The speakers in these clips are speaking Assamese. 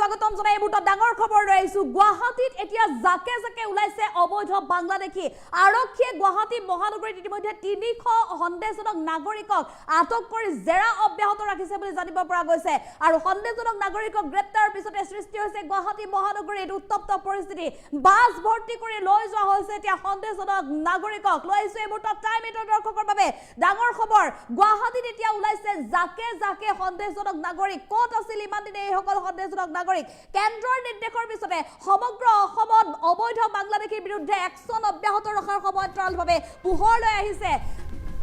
স্বাগতম জনাই এইবুটা ডাঙৰ খবৰ লৈ আহিছো গুৱাহাটীত এতিয়া জাকে জাকে ওলাইছে অবৈধ বাংলাদেশী আৰক্ষীয়ে গুৱাহাটী মহানগৰীত ইতিমধ্যে 300 সন্দেহজনক নাগৰিকক আটক কৰি জেৰা অব্যাহত ৰাখিছে বুলি জানিব পৰা গৈছে আৰু সন্দেহজনক নাগৰিকক গ্ৰেপ্তাৰৰ পিছতে সৃষ্টি হৈছে গুৱাহাটী মহানগৰীত উত্তপ্ত পৰিস্থিতি বাস ভৰ্তি কৰি লৈ যোৱা হৈছে এতিয়া সন্দেহজনক নাগৰিকক লৈ আহিছো এইবুটা টাইম এটৰ দৰ্শকৰ বাবে ডাঙৰ খবৰ গুৱাহাটীত এতিয়া ওলাইছে জাকে জাকে সন্দেহজনক নাগৰিক ক'ত আছিল ইমান দিনে এই সকল সন্দেহজনক নাগৰিক কেন্দ্ৰৰ নিৰ্দেশৰ পিছতে সমগ্ৰ অসমত অবৈধ বাংলাদেশীৰ বিৰুদ্ধে একশন অব্যাহত ৰখাৰ সমান্তৰালভাৱে পোহৰ লৈ আহিছে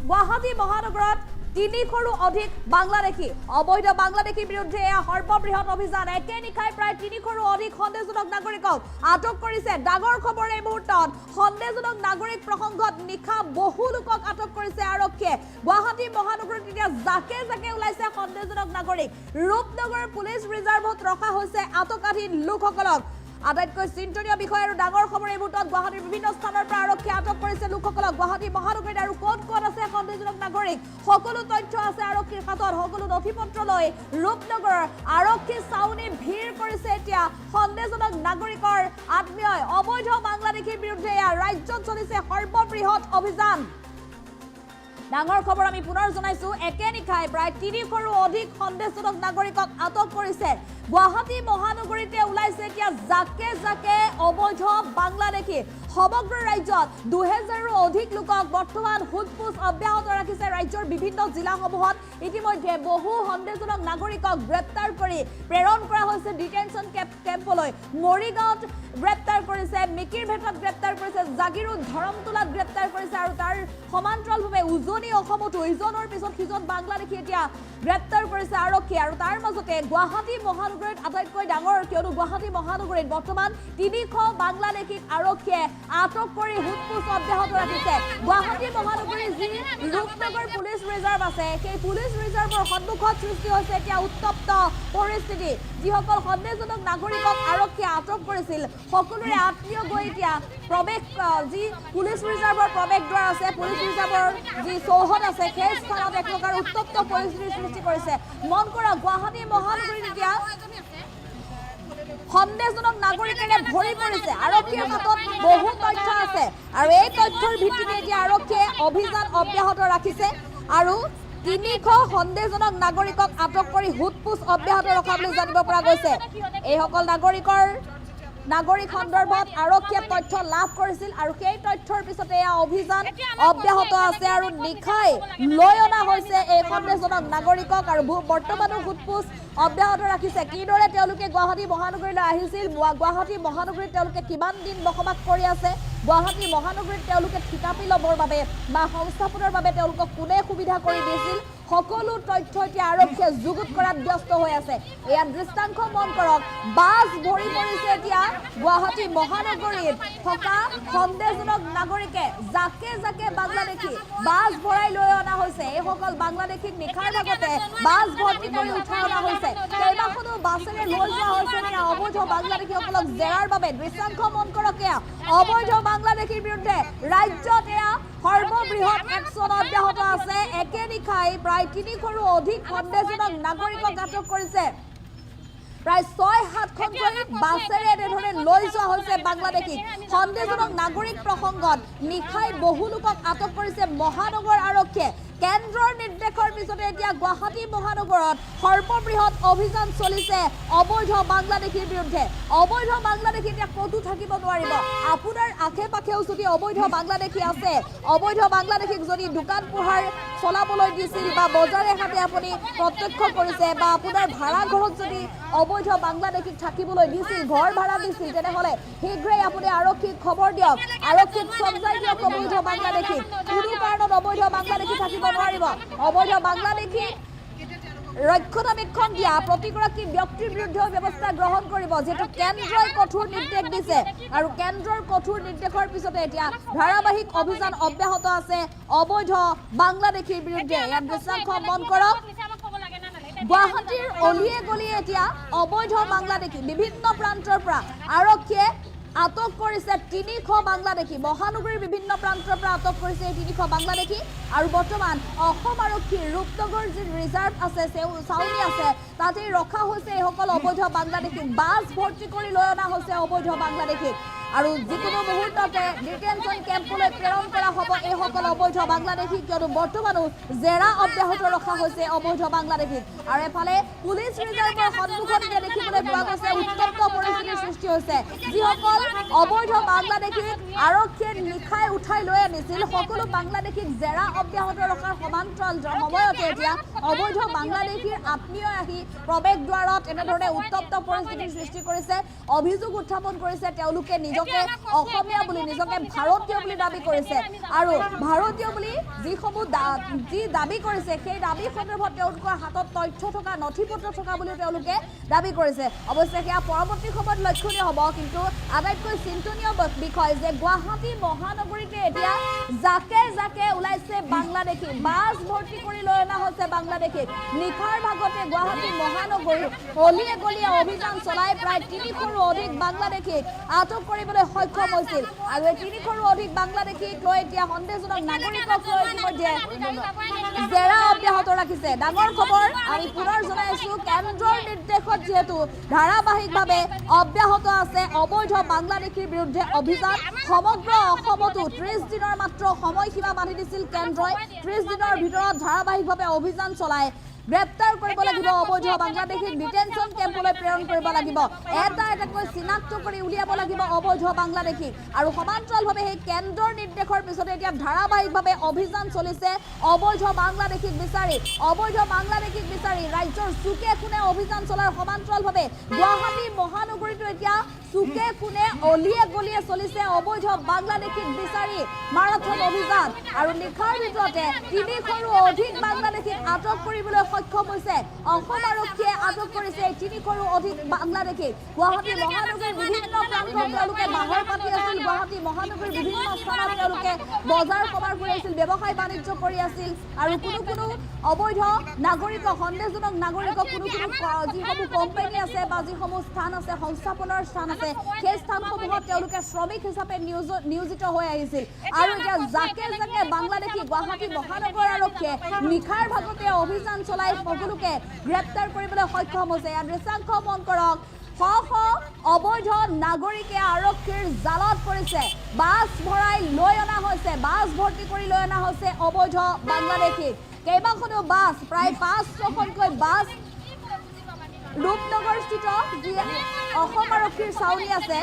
গুৱাহাটী মহানগৰত 300ৰো অধিক বাংলাদেশী অবৈধ বাংলাদেশীৰ বিৰুদ্ধে সৰ্ববৃহৎ অভিযান একে নিশাই প্ৰায় 300ৰো অধিক সন্দেহজনক নাগৰিকক আটক কৰিছে ডাঙৰ খবৰ এই মুহূৰ্তত সন্দেহজনক নাগৰিক প্ৰসংগত নিশা বহু লোকক আটক কৰিছে আৰক্ষীয়ে গুৱাহাটী মহানগৰত এতিয়া জাকে জাকে ওলাইছে সন্দেহজনক নাগৰিক ৰূপনগৰ পুলিচ ৰিজাৰ্ভত ৰখা হৈছে আটকাধীন লোকসকলক আটাইতকৈ চিন্তনীয় বিষয় আৰু ডাঙৰ খবৰ এই মুহূৰ্তত গুৱাহাটীৰ বিভিন্ন স্থানৰ পৰা আৰক্ষীয়ে আটক কৰিছে লোকসকলক গুৱাহাটী মহানগৰীত আৰু ক'ত ক'ত আছে সন্দেহজনক নাগৰিক সকলো তথ্য আছে আৰক্ষীৰ হাতত সকলো নথিপত্ৰ লৈ ৰূপনগৰৰ আৰক্ষী চাউনি ভিৰ কৰিছে এতিয়া সন্দেহজনক নাগৰিকৰ আত্মীয় অবৈধ বাংলাদেশীৰ বিৰুদ্ধে ৰাজ্যত চলিছে সৰ্ববৃহৎ অভিযান ডাঙৰ খবৰ আমি পুনৰ জনাইছো একে নিশাই প্ৰায় 300ৰো অধিক সন্দেহজনক নাগৰিকক আটক কৰিছে গুৱাহাটী মহানগৰীতে ওলাইছে এতিয়া জাকে জাকে অবৈধ বাংলাদেশী সমগ্ৰ ৰাজ্যত 2000ৰো অধিক লোকক বৰ্তমান হুদপুজ অব্যাহত ৰাখিছে ৰাজ্যৰ বিভিন্ন জিলাসমূহত ইতিমধ্যে বহু সন্দেহজনক নাগৰিকক গ্ৰেপ্তাৰ কৰি প্ৰেৰণ কৰা হৈছে ডিটেনশ্যন কেম্পলৈ মৰিগাঁৱত গ্ৰেপ্তাৰ কৰিছে মিকিৰ ভেটত গ্ৰেপ্তাৰ কৰিছে জাগিৰোড ধৰমতোলাত গ্ৰেপ্তাৰ কৰিছে আৰু তাৰ সমান্তৰালভাৱে উজনি অসমতো ইজনৰ পিছত সিজন বাংলাদেশী এতিয়া গ্ৰেপ্তাৰ কৰিছে আৰক্ষীয়ে আৰু তাৰ মাজতে গুৱাহাটী মহানগৰীত আটাইতকৈ ডাঙৰ কিয়নো গুৱাহাটী মহানগৰীত বৰ্তমান 300 বাংলাদেশীক আৰক্ষীয়ে আটক কৰি হুদপুজ অব্যাহত ৰাখিছে গুৱাহাটী মহানগৰীৰ যি ৰূপনগৰ পুলিচ ৰিজাৰ্ভ আছে সেই পুলিচ ৰিজাৰ্ভৰ সন্মুখত সৃষ্টি হৈছে এতিয়া উত্তপ্ত পৰিস্থিতি যিসকল সন্দেহজনক নাগৰিকক আৰক্ষীয়ে আটক কৰিছিল সকলোৰে আত্মীয় গৈ এতিয়া প্ৰৱেশ যি পুলিচ ৰিজাৰ্ভৰ প্ৰৱেশ দ্বাৰ আছে পুলিচ ৰিজাৰ্ভৰ যি চৌহদ আছে সেই স্থানত এক প্ৰকাৰ উত্তপ্ত পৰিস্থিতিৰ সৃষ্টি কৰিছে মন কৰা গুৱাহাটী মহানগৰীত এতিয়া সন্দেহজনক নাগৰিকেৰে ভৰি পৰিছে আৰক্ষীৰ হাতত বহু তথ্য আছে আৰু এই তথ্যৰ ভিত্তিতে এতিয়া আৰক্ষীয়ে অভিযান অব্যাহত ৰাখিছে আৰু 300 সন্দেহজনক নাগৰিকক আটক কৰি হুদপুজ অব্যাহত ৰখা বুলি জানিব পৰা গৈছে এই সকল নাগৰিক সন্দৰ্ভত আৰক্ষীয়ে তথ্য লাভ কৰিছিল আৰু সেই তথ্যৰ পিছতে এয়া অভিযান অব্যাহত আছে আৰু নিশাই লৈ অনা হৈছে এই সন্দেহজনক নাগৰিকক আৰু বৰ্তমানো হুদপুজ অব্যাহত ৰাখিছে কিদৰে তেওঁলোকে গুৱাহাটী মহানগৰীলৈ আহিছিল গুৱাহাটী মহানগৰীত তেওঁলোকে কিমান দিন বসবাস কৰি আছে গুৱাহাটী মহানগৰীত তেওঁলোকে ঠিকাপি ল'বৰ বাবে বা সংস্থাপনৰ বাবে তেওঁলোকক কোনে সুবিধা কৰি দিছিল সকলো তথ্য এতিয়া আৰক্ষীয়ে যুগুত কৰাত ব্যস্ত হৈ আছে এয়া দৃষ্টান্ত মন কৰক বাস ভৰি পৰিছে এতিয়া গুৱাহাটী মহানগৰীত থকা সন্দেহজনক নাগৰিকে জাকে জাকে বাংলাদেশী বাস ভৰাই লৈ অনা হৈছে এই সকল বাংলাদেশীক নিশাৰ ভাগতে বাস ভৰ্তি কৰি উঠাই অনা হৈছে কেইবাখনো বাছেৰে লৈ যোৱা হৈছে এতিয়া অবৈধ বাংলাদেশীসকলক জেৰাৰ বাবে দৃষ্টান্ত মন কৰক এয়া অবৈধ বাংলাদেশীৰ বিৰুদ্ধে ৰাজ্যত এয়া সৰ্ববৃহৎ একশন অব্যাহত আছে একে নিশাই প্ৰায় 300ৰো অধিক সন্দেহজনক নাগৰিকক আটক কৰিছে প্ৰায় 6-7খনকৈ বাছেৰে এনেধৰণে লৈ যোৱা হৈছে বাংলাদেশীক সন্দেহজনক নাগৰিক প্ৰসংগত নিশাই বহু লোকক আটক কৰিছে মহানগৰ আৰক্ষীয়ে কেন্দ্ৰৰ নিৰ্দেশৰ পিছতে এতিয়া গুৱাহাটী মহানগৰত সৰ্ববৃহৎ অভিযান চলিছে অবৈধ বাংলাদেশীৰ বিৰুদ্ধে অবৈধ বাংলাদেশী এতিয়া ক'তো থাকিব নোৱাৰিব আপোনাৰ আশে পাশেও যদি অবৈধ বাংলাদেশী আছে অবৈধ বাংলাদেশীক যদি দোকান পোহাৰ চলাবলৈ দিছিল বা বজাৰে হাটে আপুনি প্ৰত্যক্ষ কৰিছে বা আপোনাৰ ভাড়া ঘৰত যদি অবৈধ বাংলাদেশীক থাকিবলৈ দিছিল ঘৰ ভাড়া দিছিল তেনেহ'লে শীঘ্ৰেই আপুনি আৰক্ষীক খবৰ দিয়ক আৰক্ষীক সমজাই দিয়ক অবৈধ বাংলাদেশীক কোনো কাৰণত অবৈধ বাংলাদেশী থাকিব নোৱাৰিব অবৈধ বাংলাদেশী ৰক্ষণাবেক্ষণ দিয়া প্ৰতিগৰাকী ব্যক্তিৰ বিৰুদ্ধে ব্যৱস্থা গ্ৰহণ কৰিব যেটো কেন্দ্ৰই কঠোৰ নিৰ্দেশ দিছে আৰু কেন্দ্ৰৰ কঠোৰ নিৰ্দেশৰ পিছতে এতিয়া ধাৰাবাহিক অভিযান অব্যাহত আছে অবৈধ বাংলাদেশীৰ বিৰুদ্ধে ইয়াত দৃষ্টান্ত মন কৰক গুৱাহাটীৰ অলিয়ে গলিয়ে এতিয়া অবৈধ বাংলাদেশী বিভিন্ন প্ৰান্তৰ পৰা আৰক্ষীয়ে আটক কৰিছে 300 বাংলাদেশী মহানগৰীৰ বিভিন্ন প্ৰান্তৰ পৰা আটক কৰিছে এই 300 বাংলাদেশী আৰু বৰ্তমান অসম আৰক্ষীৰ ৰূপনগৰ যি ৰিজাৰ্ভ আছে চাউনি আছে তাতে ৰখা হৈছে এইসকল অবৈধ বাংলাদেশী বাছ ভৰ্তি কৰি লৈ অনা হৈছে অবৈধ বাংলাদেশী আৰু যিকোনো মুহূৰ্ততে ডিটেনশন কেম্পলৈ প্ৰেৰণ কৰা হ'ব এইসকল অবৈধ বাংলাদেশী কিয়নো বৰ্তমানো জেৰা অব্যাহত ৰখা হৈছে অবৈধ বাংলাদেশী আৰু এফালে পুলিচ ৰিজাৰ্ভৰ সন্মুখতে দেখিবলৈ পোৱা গৈছে উত্তপ্ত পৰিস্থিতিৰ সৃষ্টি হৈছে যিসকল অবৈধ বাংলাদেশীক আৰক্ষীয়ে নিশাই উঠাই লৈ আনিছিল সকলো বাংলাদেশীক জেৰা অব্যাহত ৰখাৰ সমান্তৰাল সময়তে এতিয়া অবৈধ বাংলাদেশীৰ আত্মীয় আহি প্ৰৱেশ দ্বাৰত এনেধৰণে উত্তপ্ত পৰিস্থিতিৰ সৃষ্টি কৰিছে অভিযোগ উত্থাপন কৰিছে তেওঁলোকে নিজকে অসমীয়া বুলি নিজকে ভাৰতীয় বুলি দাবী কৰিছে আৰু ভাৰতীয় বুলি যিসমূহ যি দাবী কৰিছে সেই দাবী সন্দৰ্ভত তেওঁলোকৰ হাতত তথ্য থকা নথিপত্ৰ থকা বুলি তেওঁলোকে দাবী কৰিছে অৱশ্যে সেয়া পৰৱৰ্তী সময়ত লক্ষণীয় হ'ব কিন্তু আটাইতকৈ চিন্তনীয় বিষয় যে গুৱাহাটী মহানগৰীতে এতিয়া জাকে জাকে ওলাইছে বাংলাদেশী বাছ ভৰ্তি কৰি লৈ অনা হৈছে বাংলাদেশী নিশাৰ ভাগতে গুৱাহাটী মহানগৰীৰ অলিয়ে গলিয়ে অভিযান চলাই প্ৰায় 300ৰো অধিক বাংলাদেশীক আটক কৰিবলৈ সক্ষম হৈছিল আৰু এই 300ৰো অধিক বাংলাদেশীক লৈ এতিয়া সন্দেহজনক নাগৰিকক লৈ ইতিমধ্যে জেৰা অব্যাহত ৰাখিছে ডাঙৰ খবৰ আমি পুনৰ জনাইছো কেন্দ্ৰৰ নিৰ্দেশত যেহেতু ধাৰাবাহিকভাৱে অব্যাহত আছে অবৈধ বাংলাদেশীৰ বিৰুদ্ধে অভিযান সমগ্ৰ অসমতো 30 দিনৰ মাত্ৰ সময়সীমা বান্ধি দিছিল কেন্দ্ৰই 30 দিনৰ ভিতৰত ধাৰাবাহিকভাৱে অভিযান চলাই গ্ৰেপ্তাৰ কৰিব লাগিব অবৈধ বাংলাদেশীক ডিটেনশন কেম্পলৈ প্ৰেৰণ কৰিব লাগিব এটাকৈ চিনাক্ত কৰি উলিয়াব লাগিব অবৈধ বাংলাদেশীক আৰু সমান্তৰালভাৱে সেই কেন্দ্ৰৰ নিৰ্দেশৰ পিছতে এতিয়া ধাৰাবাহিকভাৱে অভিযান চলিছে অবৈধ বাংলাদেশীক বিচাৰি ৰাজ্যৰ চুকে কোণে অভিযান চলাৰ সমান্তৰালভাৱে গুৱাহাটী মহানগৰীতো এতিয়া চুকে কোণে অলিয়ে গলিয়ে চলিছে অবৈধ বাংলাদেশীক বিচাৰি মাৰাথন অভিযান আৰু নিশাৰ ভিতৰতে 300ৰো অধিক বাংলাদেশীক আটক কৰিবলৈ সক্ষম হৈছে অসম আৰক্ষীয়ে আটক কৰিছে 300ৰো অধিক বাংলাদেশী গুৱাহাটী মহানগৰীৰ বিভিন্ন প্ৰান্তত তেওঁলোকে বাহৰ পাতি আছিল গুৱাহাটী মহানগৰীৰ বিভিন্ন স্থানত তেওঁলোকে বজাৰ সমাৰ কৰি আছিল ব্যৱসায় বাণিজ্য কৰি আছিল আৰু কোনো অবৈধ নাগৰিকক সন্দেহজনক নাগৰিকক কোনো যিসমূহ কোম্পানী আছে বা যিসমূহ স্থান আছে সংস্থাপনৰ স্থান আছে সেই স্থানসমূহত তেওঁলোকে শ্ৰমিক হিচাপে নিয়োজিত হৈ আহিছিল আৰু এতিয়া জাকে জাকে বাংলাদেশী গুৱাহাটী মহানগৰ আৰক্ষীয়ে নিশাৰ ভাগতে অভিযান চলাই সকলোকে গ্ৰেপ্তাৰ কৰিবলৈ সক্ষম হৈছে ইয়াৰ দৃশ্যাংশ মন কৰক অবৈধ নাগৰিকে আৰক্ষীৰ জালত পৰিছে বাছ ভৰাই লৈ অনা হৈছে বাছ ভৰ্তি কৰি লৈ অনা হৈছে অবৈধ বাংলাদেশীক কেইবাখনো বাছ প্ৰায় 500খনকৈ বাছ ৰূপনগৰস্থিত যি অসম আৰক্ষীৰ চাউনি আছে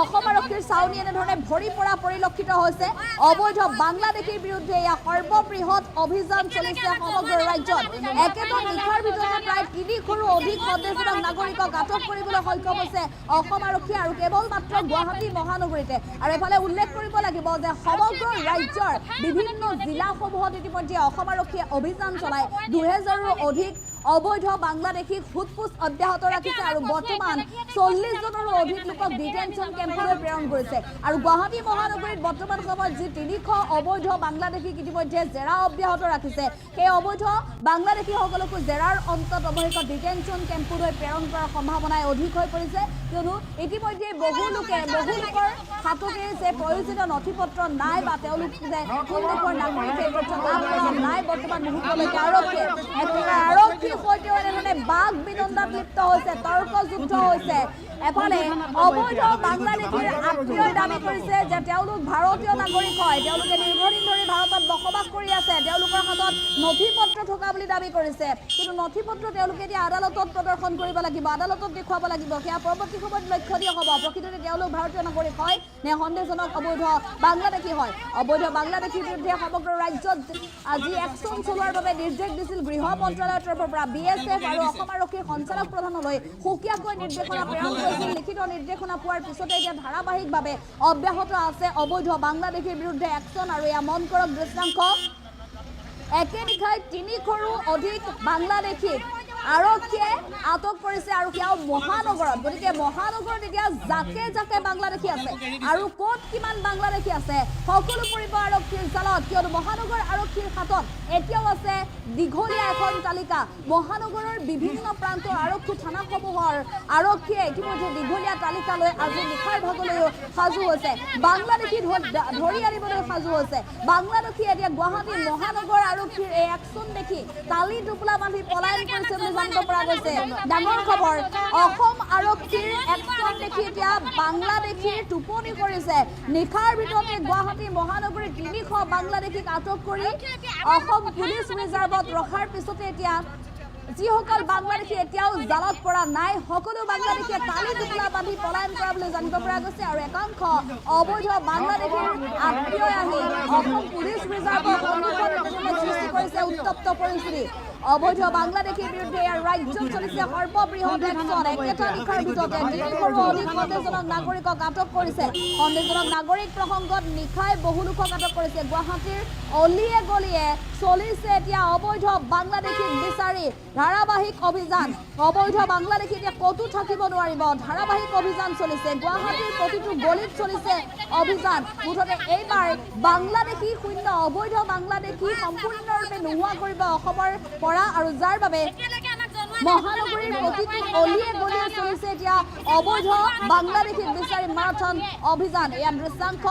অসম আৰক্ষীৰ চাউনি এনেধৰণে ভৰি পৰা পৰিলক্ষিত হৈছে অবৈধ বাংলাদেশীৰ বিৰুদ্ধে এয়া সৰ্ববৃহৎ অভিযান চলিছে সমগ্ৰ ৰাজ্যত একেটা নিশাৰ ভিতৰতে প্ৰায় 300ৰো অধিক সন্দেহজনক নাগৰিকক আটক কৰিবলৈ সক্ষম হৈছে অসম আৰক্ষী আৰু কেৱল মাত্ৰ গুৱাহাটী মহানগৰীতে আৰু এফালে উল্লেখ কৰিব লাগিব যে সমগ্ৰ ৰাজ্যৰ বিভিন্ন জিলাসমূহত ইতিমধ্যে অসম আৰক্ষীয়ে অভিযান চলাই 2000ৰো অধিক অবৈধ বাংলাদেশীক সোধপোছ অব্যাহত ৰাখিছে আৰু বৰ্তমান 40জনৰো অধিক লোকক ডিটেনশন কেম্পলৈ প্ৰেৰণ কৰিছে আৰু গুৱাহাটী মহানগৰীত বৰ্তমান সময়ত যি 300 অবৈধ বাংলাদেশীক ইতিমধ্যে জেৰা অব্যাহত ৰাখিছে সেই অবৈধ বাংলাদেশীসকলকো জেৰাৰ অন্তত অৱশেষত ডিটেনশন কেম্পলৈ প্ৰেৰণ কৰাৰ সম্ভাৱনাই অধিক হৈ পৰিছে কিয়নো ইতিমধ্যে বহু লোকৰ হাততে যে প্ৰয়োজনীয় নথিপত্ৰ নাই বা তেওঁলোক যে কোন দেশৰ নাগৰিক সেই তথ্য লাভ কৰা নাই বৰ্তমান মুহূৰ্তলৈকে আৰক্ষী সৈতেও এনেধৰণে বাঘ বিনন্দত লিপ্ত হৈছে তৰ্কযুদ্ধ হৈছে এফালে অবৈধ বাংলাদেশীৰ আত্মীয়ই দাবী কৰিছে যে তেওঁলোক ভাৰতীয় নাগৰিক হয় তেওঁলোকে দীৰ্ঘদিন ধৰি ভাৰতত বসবাস কৰি আছে তেওঁলোকৰ হাতত নথিপত্ৰ থকা বুলি দাবী কৰিছে কিন্তু নথিপত্ৰ তেওঁলোকে এতিয়া আদালতত প্ৰদৰ্শন কৰিব লাগিব আদালতত দেখুৱাব লাগিব সেয়া পৰৱৰ্তী সময়ত লক্ষণীয় হ'ব প্ৰকৃততে তেওঁলোক ভাৰতীয় নাগৰিক হয় নে সন্দেহজনক অবৈধ বাংলাদেশী হয় অবৈধ বাংলাদেশীৰ বিৰুদ্ধে সমগ্ৰ ৰাজ্যত আজি একশ্যন চলোৱাৰ বাবে নিৰ্দেশ দিছিল গৃহ মন্ত্ৰালয়ৰ তৰফৰ পৰা BSF আৰু অসম আৰক্ষীৰ সঞ্চালক প্ৰধানলৈ সুকীয়াকৈ নিৰ্দেশনা প্ৰেৰণ কৰিছিল লিখিত নিৰ্দেশনা পোৱাৰ পিছতে এতিয়া ধাৰাবাহিকভাৱে অব্যাহত আছে অবৈধ বাংলাদেশীৰ বিৰুদ্ধে একশ্যন আৰু এয়া মন কৰক দৃশ্যাংশ একে নিশাই 300ৰো অধিক বাংলাদেশীক আৰক্ষীয়ে আটক কৰিছে আৰু সেয়াও মহানগৰত গতিকে মহানগৰত এতিয়া জাকে জাকে বাংলাদেশী আছে আৰু ক'ত কিমান বাংলাদেশী আছে সকলো পৰিব আৰক্ষীৰ জালত কিয়নো মহানগৰ আৰক্ষীৰ হাতত এতিয়াও আছে দীঘলীয়া এখন তালিকা মহানগৰৰ বিভিন্ন প্ৰান্তৰ আৰক্ষী থানাসমূহৰ আৰক্ষীয়ে ইতিমধ্যে দীঘলীয়া তালিকা লৈ আজি নিশাৰ ভাগলৈও সাজু হৈছে বাংলাদেশী ধৰি আনিবলৈ সাজু হৈছে বাংলাদেশী এতিয়া গুৱাহাটী মহানগৰ আৰক্ষীৰ এই একশ্যন দেখি তালি টোপোলা বান্ধি পলায়ন কৰিছে বুলি জানিব পৰা গৈছে ডাঙৰ খবৰ অসম আৰক্ষীৰ একশ্যন দেখি এতিয়া বাংলাদেশীৰ টোপনি কৰিছে নিশাৰ ভিতৰতে গুৱাহাটী মহানগৰীৰ ৩০০ বাংলাদেশীক আটক কৰি অসম পুলিচ ৰিজাৰ্ভত ৰখাৰ পিছতে এতিয়া যিসকল বাংলাদেশী এতিয়াও জালত পৰা নাই সকলো বাংলাদেশীয়ে তালি টোপোলা বান্ধি পলায়ন কৰা বুলি জানিব পৰা গৈছে আৰু একাংশ অবৈধ বাংলাদেশীৰ আত্মীয় আহি অসম পুলিচ ৰিজাৰ্ভৰ সন্মুখত সৃষ্টি কৰিছে উত্তপ্ত পৰিস্থিতি অবৈধ বাংলাদেশীৰ বিৰুদ্ধে ৰাজ্যত চলিছে সৰ্ববৃহৎ একশ্যন একেটা নিশাৰ ভিতৰতে ৩০০ৰো অধিক সন্দেহজনক নাগৰিকক আটক কৰিছে সন্দেহজনক নাগৰিক প্ৰসংগত নিশাই বহু লোকক আটক কৰিছে গুৱাহাটীৰ অলিয়ে গলিয়ে চলিছে এতিয়া অবৈধ বাংলাদেশীক বিচাৰি ধাৰাবাহিক অভিযান অবৈধ বাংলাদেশী এতিয়া ক'তো থাকিব নোৱাৰিব ধাৰাবাহিক অভিযান চলিছে গুৱাহাটীৰ প্ৰতিটো গলিত চলিছে অভিযান মুঠতে এইবাৰ বাংলাদেশী শূন্য অবৈধ বাংলাদেশী সম্পূৰ্ণৰূপে নোহোৱা কৰিব অসমৰ পৰা আৰু যাৰ বাবে মহানগৰীৰ প্ৰতিটো অলিয়ে গলিয়ে চলিছে এতিয়া অবৈধ বাংলাদেশীক বিচাৰি মাৰাথন অভিযান এয়া দৃশ্যাংশ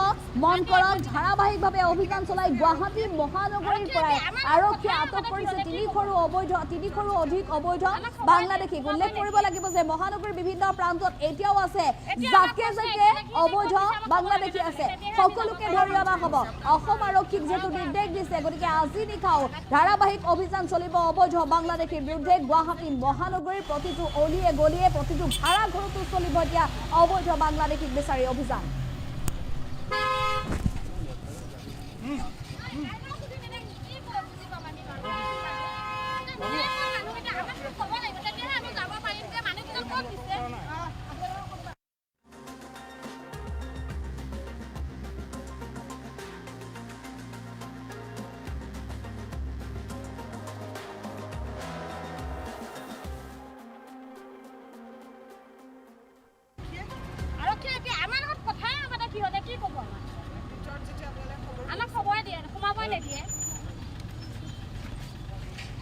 মন কৰক ধাৰাবাহিকভাৱে অভিযান চলাই গুৱাহাটী মহানগৰীৰ পৰাই আৰক্ষীয়ে আটক কৰিছে ৩০০ৰো অধিক অবৈধ বাংলাদেশীক উল্লেখ কৰিব লাগিব যে মহানগৰীৰ বিভিন্ন প্ৰান্তত এতিয়াও আছে জাকে জাকে অবৈধ বাংলাদেশী আছে সকলোকে ধৰি অনা হ'ব অসম আৰক্ষীক যেহেতু নিৰ্দেশ দিছে গতিকে আজি নিশাও ধাৰাবাহিক অভিযান চলিব অবৈধ বাংলাদেশীৰ বিৰুদ্ধে গুৱাহাটী মহানগৰীৰ প্ৰতিটো অলিয়ে গলিয়ে প্ৰতিটো ভাড়া ঘৰতো চলিব এতিয়া অবৈধ বাংলাদেশীক বিচাৰি অভিযান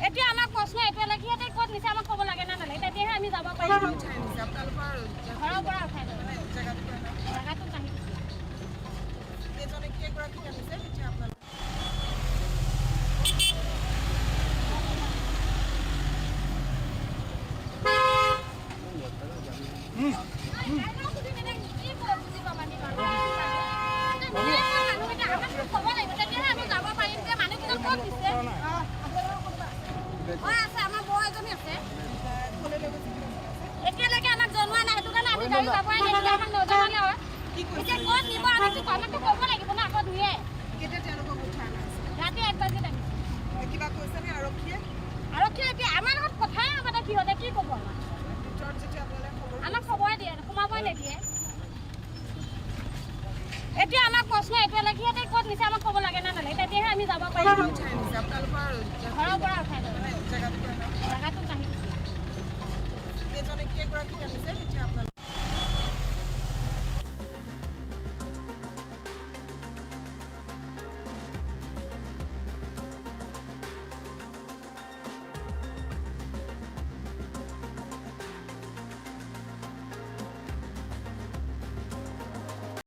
এতিয়া আমাক প্ৰশ্ন এইটো লাগে সিহঁতে ক'ত নিছে আমাক ক'ব লাগে না নালাগে তেতিয়াহে আমি যাব পাৰিম ঘৰৰ পৰা উঠাই দিব জেগাটো নাহি আমাৰ বৌ এজনী আছে এতিয়ালৈকে আমাক জনোৱা নাই সেইটো কাৰণে আমি গাড়ী যাবই লাগিব আমাক নজনালে হয় এতিয়া ক'ত নিব আমাকতো ক'ব লাগিব না আকৌ ধুয়ে ৰাতি 1 বাজিত আহিছে আৰক্ষীয়ে এতিয়া আমাৰ লগত কথাই নাপাতে সিহঁতে কি ক'ব আমাক খবৰে দিয়ে সোমাবই নিদিয়ে এতিয়া আমাক প্ৰশ্ন এইটো লাগে সিহঁতে ক'ত নিছে আমাক ক'ব লাগে না নালাগে তেতিয়াহে আমি যাব পাৰিম ঘৰৰ পৰা উঠাই দিব জেগাটো নাহি